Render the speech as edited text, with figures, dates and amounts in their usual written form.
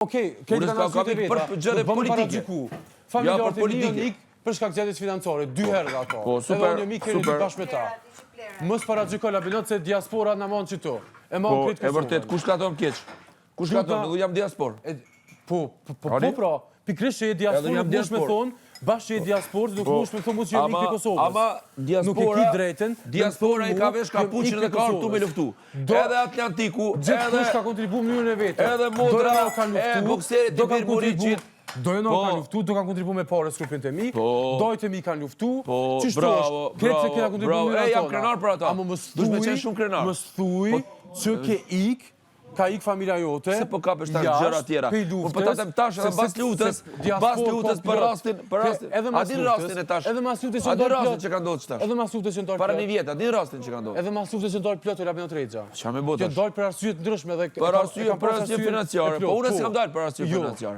Okej, këtë kanë arsye veta. Për gjëre politike. Familjarët e mi janë ikë për shkak zgjedhjes financiare, 2 herë ato. Po, super. Edhe unë mi keni dy bashkë me ta. Mos paragjykoj labinot se diaspora na mon çito. E Po, e vërtet, kush ka thënë keq? Kush ka thënë, jam diaspor. Po, pra, pikërisht që e diaspora nuk mush me thonë, bashkë që e diasporë, nuk mush me thonë që jam ikë të Kosovës. Ama diaspora i ka vesh kapuqin dhe ka artu me luftu. Edhe Atlantiku, Gjithkush ka kontribu në mënyrën e vetë. edhe modra, bokserit i Birë Muriqit. Dojëno kanë luftu, do kanë kontribu me pare skupin të mi, dojtë e mi kanë luftu, Bravo, bravo, jam krenar për ata. Dush me qenë shumë krenar. Më thuj që ke ikë, ka ikë familja jote, se po kapesh ta gjëra tjera. Po ta them tash edhe bas lutës për rastin, a din rastin e tash? Edhe mas lutës A që din ndorë rastin plot. që ka ndodhur tash? Edhe mas lutës që ndorë Para plot. një vjet, a din rastin që ka ndodhur? Edhe mas lutës që ndorë plot e Labinot Rexha. Ç'a më bëtash? Që ndorë për arsye të ndryshme dhe Për arsye financiare. Po unë s'kam dalë për arsye financiare.